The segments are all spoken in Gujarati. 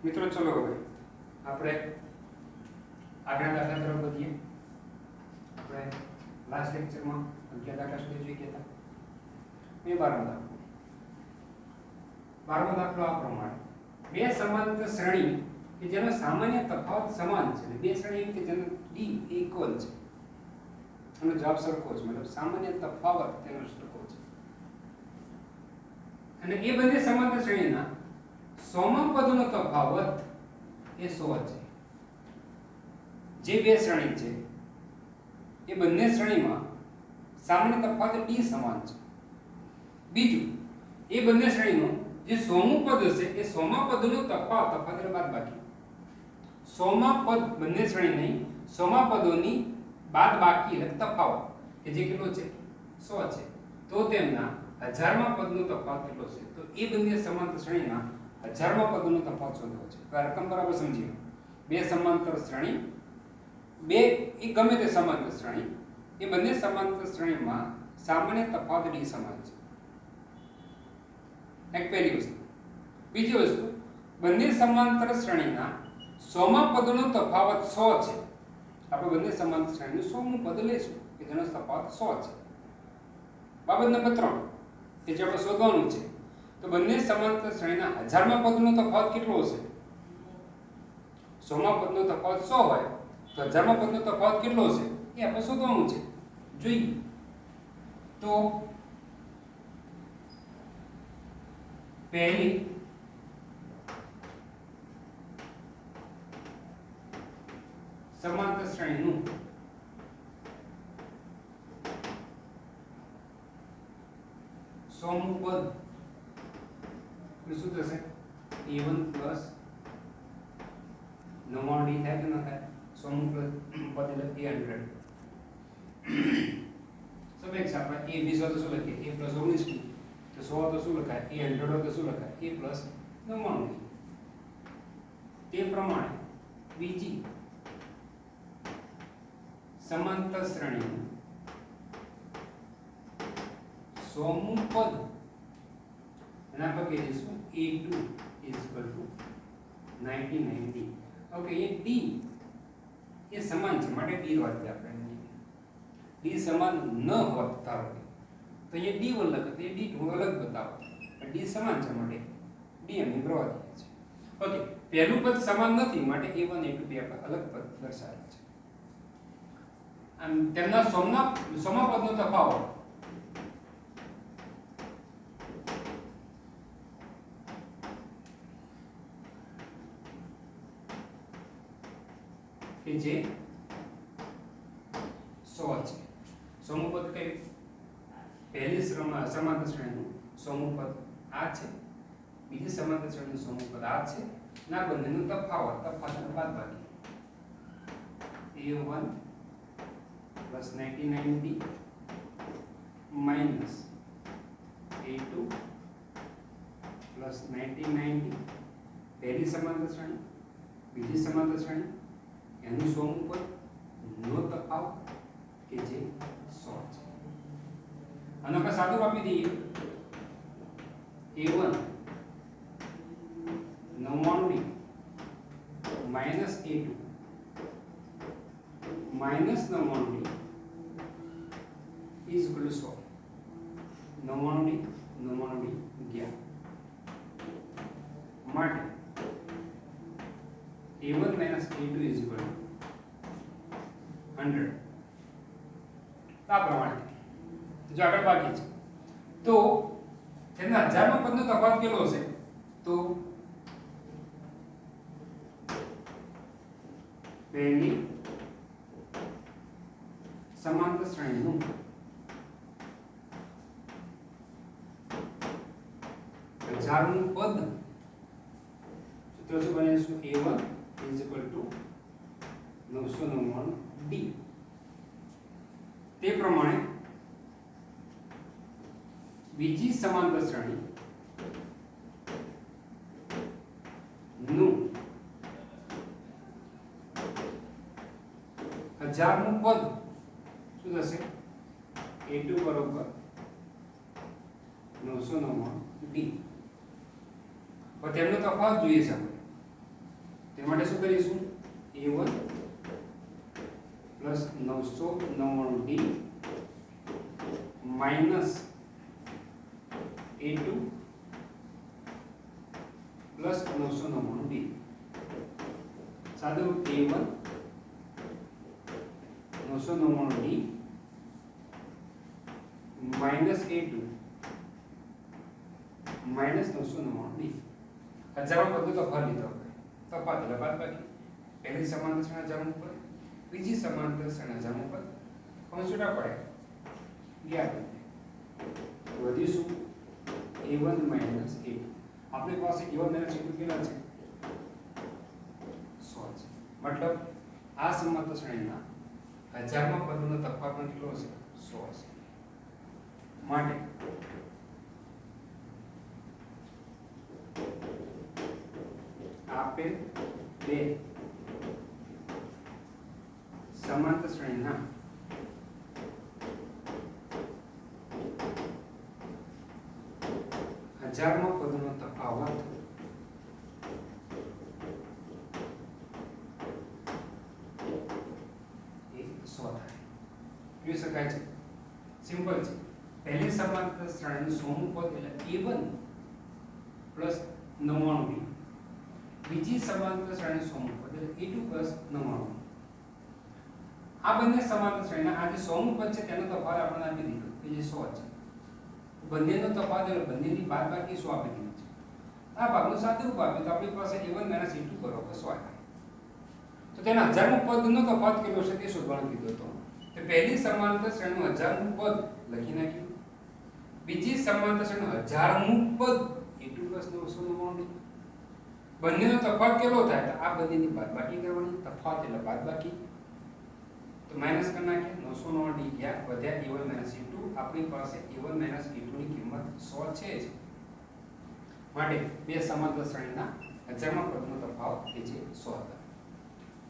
મિત્રો ચલો હવે આપણે આગળ દાખલા તરફ વધીએ. આપણે લાસ્ટ લેક્ચરમાં 11 દાખલા સુધી જોઈ ગયા હતા. એ 12મો દાખલો આ પ્રમાણે બે સમાંતર શ્રેણી કે જેનો સામાન્ય તફાવત સમાન છે. બે શ્રેણી કે જેનો d ઇક્વલ છે અને જવાબ સરખો છે, મતલબ સામાન્ય તફાવત તેનો સરખો છે. અને એ બંને સમાંતર શ્રેણીના સોમાં પદનો તફાવત એ 100 છે. જે બે શ્રેણી છે એ બંને શ્રેણીમાં સામાન્ય તફાવત d સમાન છે. બીજું, એ બંને શ્રેણીનો જે સોમું પદ હશે એ સોમા પદનો તફાવત એટલે બાદબાકી. સોમા પદ બંને શ્રેણીની સોમા પદોની બાદબાકી એટલે તફાવત કે જે કેટલો છે 100 છે. તો તેમના હજારમા પદનો તફાવત કેટલો છે? તો એ બંને સમાંતર શ્રેણીના હજારમા પદનો તફાવત શોધવો છે. તો આ રકમ બરાબર સમજીએ. બે સમાંતર શ્રેણી, બે એ ગમે તે સમાંતર શ્રેણી, એ બંને સમાંતર શ્રેણીમાં સામાન્ય તફાવત d સમાન છે. એક પહેલી વસ્તુ. બીજી વસ્તુ, બંને સમાંતર શ્રેણીના સોમા પદનો તફાવત 100 છે. આપણે બંને સમાંતર શ્રેણીનું સોમું પદ લઈશું કે જેનો તફાવત 100 છે. બાબત નંબર 3 કે જે આપણે શોધવાનું છે, તો બંને સમાંતર શ્રેણીના હજારમા પદનો તફાવત કેટલો હશે? સોમા પદનો તફાવત 100 હોય તો હજારમા પદનો તફાવત કેટલો હશે એ આપણે શોધવાનું છે. જોઈએ તો પહેલી સમાંતર શ્રેણીનું સોમું પદ શું થશે? a1 પ્લસ 99d થાય કે ન થાય? સોમું પદ એટલે 800. સમેક્ષ આપણે a 20 હોય તો શું લખીએ? a plus 19d. તો 100 હોય તો શું લખાય? a 100 હોય તો શું લખાય? a plus 99d. તે પ્રમાણે બીજી સમાંતર શ્રેણીનું સોમું પદ એના પર કહી દઈશું a2 99d. ઓકે, એ d એ સમાન છે માટે d વાંચીએ આપણે. d સમાન ન હોત ધારો કે તો એ d અલગ હતો, એ d2 અલગ બતાવો. d સમાન છે માટે d એમની પ્રવાહ છે. ઓકે, પહેલું પદ સમાન નથી માટે a1 a2 બે આપણે અલગ પદ દર્શાવ્યા છે. આમ તેમના સોમા પદનો તફાવત કે જે 100 છે. સોમું પદ કઈ? પહેલી સમાંતર શ્રેણીનું સોમું પદ આ છે, બીજી સમાંતર શ્રેણીનું સોમું પદ આ છે. ના બંનેનો તફાવત બાદબાકી a1 plus 99d minus a2 plus 99d. પહેલી સમાંતર શ્રેણી, બીજી સમાંતર શ્રેણી, એનું સોમું પદ નો તફાવત કે જે 100 છે. આનો આપણે સાદું આપી દઈએ. a1 99d minus a2 minus 99d is equal to 100. 99d 99d ગયા માટે a1 minus a2 is equal to 100. આ પ્રમાણે જો આગળ બાકી છે તો તેના હજારમા પદનો તફાવત કેટલો હશે? તો પહેલી સમાંતર શ્રેણીનું હજારનું પદ સૂત્ર શું બને છે? a1 is equal to 999d. તે પ્રમાણે બીજી સમાંતર શ્રેણી નું હજારનું પદ શું થશે? a2 બરોબર 999d. પણ તેમનો તફાવત જોઈએ છે આપણે. તે માટે શું કરીશું a1 plus 999d minus a2 plus 999d સાદું a1 999d minus a2 minus 999d હજારમાં બધું તો ફર લીધો તફાવત એટલે બાદબાકી પહેલી સમાંતર શ્રેણી હજાર ઉપર બીજી સમાંતર શ્રેણી હજાર ઉપર કૌંસ છૂટા પડે ગયા વધી શું a1 માઇનસ a2 આપણી પાસે a1 માઇનસ a2 કેટલા છે 100 છે મતલબ આ સમાંતર શ્રેણીના હજારમાં પદોનો તફાવત પણ કેટલો છે 100 છે માટે આપેલ બે સમાંતર શ્રેણીના હજારમાં પદોનો તફાવત એ 100 થાય જોઈ શકાય છે સિમ્પલ છે પહેલી સમાંતર શ્રેણીનું સોનું પદ એટલે a1 પ્લસ 99d બીજી સમાંતર શ્રેણી સોનું પદ એટલે a2 પ્લસ 99 આ બંને સમાંતર શ્રેણીના આ જે સોનું પદ છે તેનો તફાવત આપણને આપી દીધો કે જે 100 છે બંનેનો તફાવત એટલે બંનેની બાદબાકી 100 આપી દીધી છે આ ભાગનું સાદુરૂપ આપ્યું તો આપણી પાસે a1 a2 બરાબર 100 થાય તો તેના હજારમું પદનો તફાવત કેટલો છે તે શોધવાનું કીધું હતું તો પહેલી સમાંતર શ્રેણીનું હજારમું પદ લખી નાખ્યું બીજી સમાંતર શ્રેણીનું હજારમું પદ a2 પ્લસ 999d બંનેનો તફાવત કેટલો થાય તો આ બંનેની બાદબાકી કરવાની તફાવત એટલે બાદબાકી તો માઈનસ કરી નાખીએ 999d ગયા વધ્યા a1 a2 આપણી પાસે a1 a2 ની કિંમત 100 છે જ માટે બે સમાંતર શ્રેણીના હજારમાં પદનો તફાવત એ છે 100 હતા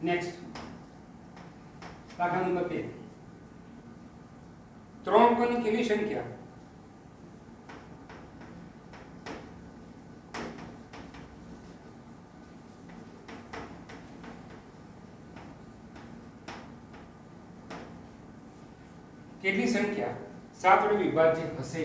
નેક્સ્ટ દાખલા નંબર 2 ત્રણ અંકોની કેટલી સંખ્યા કેટલી સંખ્યા 7 વડે વિભાજ્ય હશે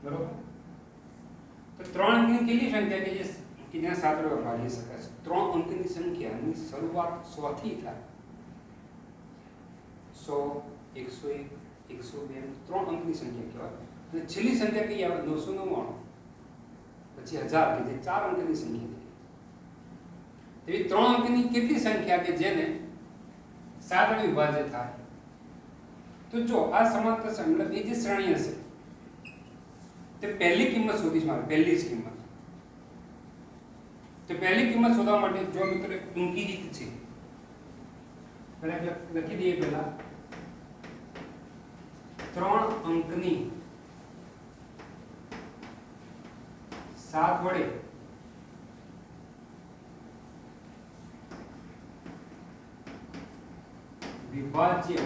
બરોબર તો ત્રણ અંકની કેટલી સંખ્યા કે જેને 7 વડે ભાગી શકાય છે ત્રણ અંકની સંખ્યાની શરૂઆત 100 થી થાય 100 101 102 ત્રણ અંકની સંખ્યા કહેવાય અને છેલ્લી સંખ્યા કઈ આવે 999 પછી 1000 કે જે ચાર અંકની સંખ્યા છે તેવી ત્રણ અંકની કેટલી સંખ્યા કે જેને 7 વડે વિભાજ્ય થાય તો જો આ સમાંતર શ્રેણી એટલે બે જે શ્રેણી હશે તે પહેલી કિંમત શોધીશ મારે પહેલી જ કિંમત તો પહેલી કિંમત શોધવા માટે જો મિત્રો ટૂંકી રીત છે પહેલા લખી દઈએ પહેલા ત્રણ અંકની 7 વડે વિભાજ્ય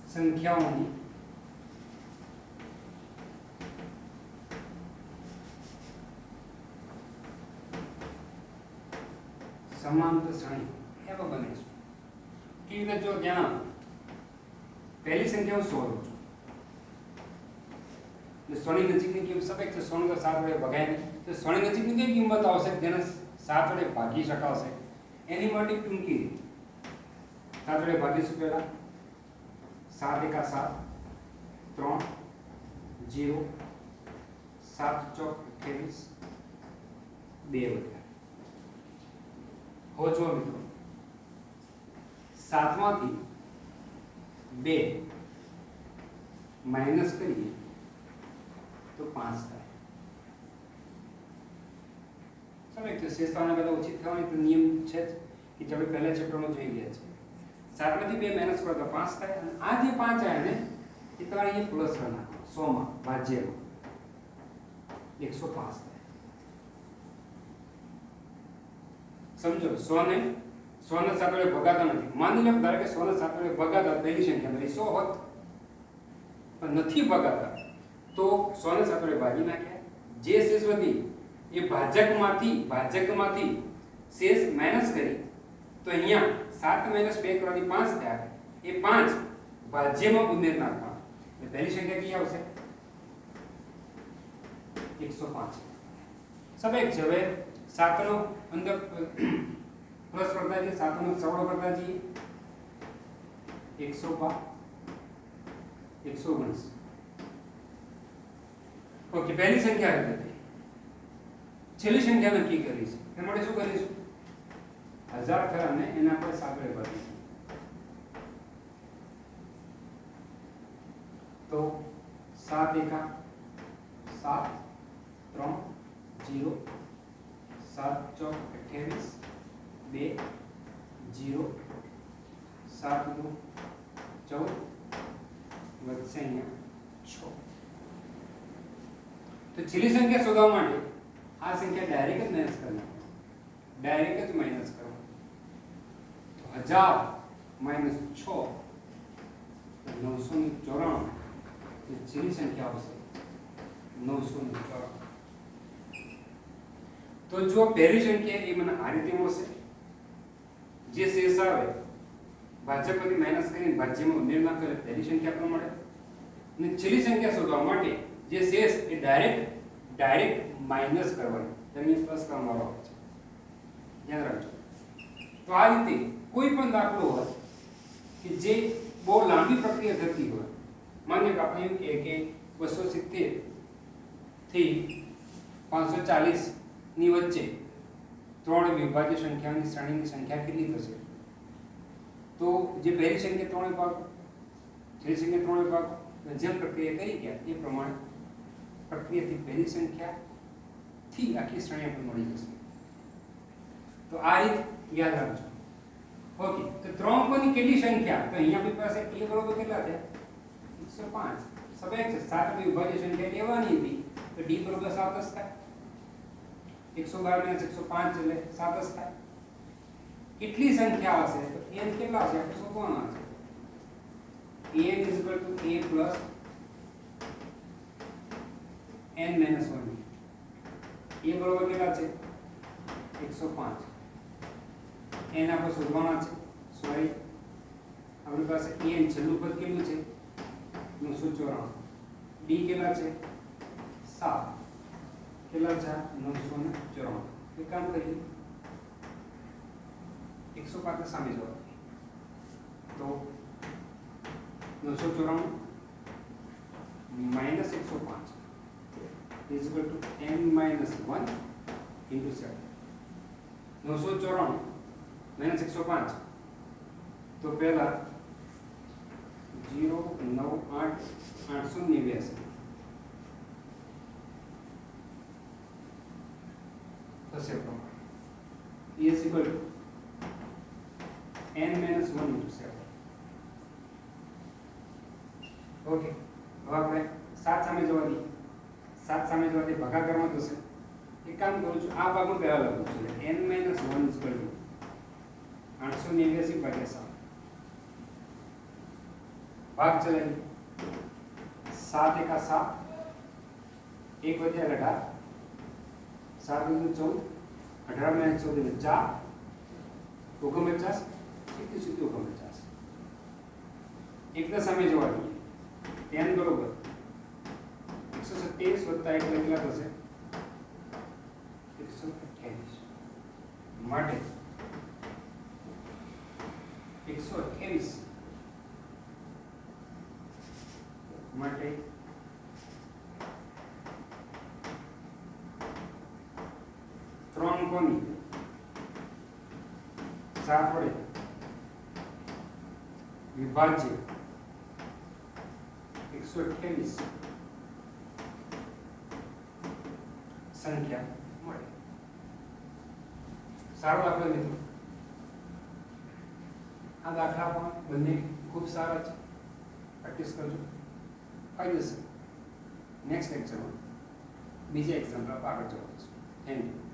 સંખ્યાઓની સમાંતર શ્રેણી એવા બનીશું કેવી રીતે જો ત્યાં પહેલી સંખ્યા હું 100 લઉં છું એટલે 100 ની નજીકની કિંમત સબેક છે 100 ને 7 વડે ભગાય નહીં તો 100 ની નજીકની કઈ કિંમત આવશે જેને 7 વડે ભાગી શકાશે એની માટે ટૂંકી રીત 7 વડે ભાગીશું પહેલા 7 એકા 7 3 0 7 ચોક 28 2 વધ્યા हो जो मित्रों 7 માંથી 2 માઈનસ કરીએ તો 5 થાય સમય તો શેષતાના બધા ઓછી થવાની તો નિયમ છે કે જે આપણે પહેલા ચેપ્ટરમાં જોઈ ગયા છે 7 માંથી 2 માઈનસ કરો તો 5 થાય અને આ જે 5 આયા ને એ તમારે અહીં પ્લસ નાખો 100 માં ભાજ્યમાં 105 થાય સમજો 100 ને 100 ના 7 વડે ભગાતા નથી. માની લો ધારો કે 100 ના 7 વડે ભગાતા પહેલી સંખ્યા બની 100 હોત, પણ નથી ભગાતા તો 100 ને 7 વડે ભાગી નાખ્યા. જે શેષ વધી એ ભાજકમાંથી શેષ માઈનસ કરી તો અહીંયા 7 - 2 કરવાથી 5 થયા. એ 5 ભાજ્યમાં ઉમેર નાખવા એટલે પહેલી સંખ્યા કઈ આવશે? 105. સ્વાભાવિક છે. હવે 7 નો અંદર પ્લસ કરતા જઈએ, 7 નો સરવાળો કરતા જઈએ. 105 119. ઓકે, પહેલી સંખ્યા હતી. છેલ્લી સંખ્યા નક્કી કરીશું. એ માટે શું કરીશું? 1000 થયા ને એના પર 7 વડે ભાગીશું. તો 7 એકા 7 3 0 7 ચોક 28 2 0 7 2 14 વધશે અહીંયા 6. તો છેલ્લી સંખ્યા શોધવા માટે આ સંખ્યા ડાયરેક્ટ જ માઈનસ કરવાની. ડાયરેક્ટ જ માઈનસ કરો. તો 1000 માઈનસ 6 994. તો છેલ્લી સંખ્યા આવશે 994. તો જો પહેલી સંખ્યા એ મને આ રીતે મળશે. જે શેષ આવે ભાજ્યમાંથી માઈનસ કરીને ભાજ્યમાં ઉમેર ના કરે પહેલી સંખ્યા આપણને મળે. અને છેલ્લી સંખ્યા શોધવા માટે જે શેષ એ ડાયરેક્ટ માઈનસ કરવાની. તમે પ્લસ કરવાનો આવે છે, ધ્યાન રાખજો. તો આ રીતે કોઈ પણ દાખલો હોય કે જે બહુ લાંબી પ્રક્રિયા થતી હોય, માન્ય કે આપણે એમ કહે કે 270 થી 540 ની વચ્ચે ત્રણ વિભાજ્ય સંખ્યાની શ્રેણીની સંખ્યા કેટલી થશે? તો જે પહેલી સંખ્યા 3 ભાગ, છેલ્લી સંખ્યા 3 ભાગ, જેમ પ્રક્રિયા કરી ગયા એ પ્રમાણે પ્રક્રિયાથી પહેલી સંખ્યાથી આખી શ્રેણી આપણને મળી જશે. તો આ રીત યાદ રાખજો. ઓકે, તો 3 અંકોની કેટલી સંખ્યા? તો અહીંયા આપણી પાસે a બરોબર કેટલા થયા? 105. સ્વાભાવિક છે, 7 વિભાજ્ય સંખ્યા લેવાની હતી તો d બરોબર 7 જ થાય. 112 - 105 એટલે 7 જ થાય. કેટલી સંખ્યા હશે? તો n કેટલા હશે આપણે શોધવાના છે. n = a + n - 1. a બરોબર કેટલા છે? 105. n આપણે શોધવાના છે. સોરી, આપણી પાસે n છેલ્લું પદ કેટલું છે? 994. d કેટલા છે? 7. કેટલા છે? 994. એક કામ કરીએ, 105 ને સામે જવા તો 994 - 105 is equal to n - 1 into 7. 994 - 105 તો પહેલા 0 9 8 889 થશે પ્રમાણે is equal to n - 1 into 7. Okay, હવે આપણે 7 સામે જવા દઈએ. 7 સામે જવાથી ભાગાકારમાં થશે. એક કામ કરું છું, આ ભાગમાં પહેલા લખું છું. n - 1 is equal to 889 ભાગ્યા 7. ભાગ ચલાવી 7 એકા 7 1 વધ્યા 18 7 × 14 18 - 14 એટલે 4 49 સીધી 49. એકના સામે જવા દઈએ. n બરોબર 127 વત્તા 1 કેટલા થશે? 128. માટે 128 માટે 3 અંકોની 7 વડે વિભાજ્ય 128 સંખ્યા મળે. સારો દાખલો મિત્રો. આ દાખલા પણ બંને ખૂબ સારા છે, પ્રેક્ટિસ કરજો, ફાઈ જશે. નેક્સ્ટ લેક્ચરમાં બીજા એક્ઝામ્પલ આગળ જવાનું છે. Thank you.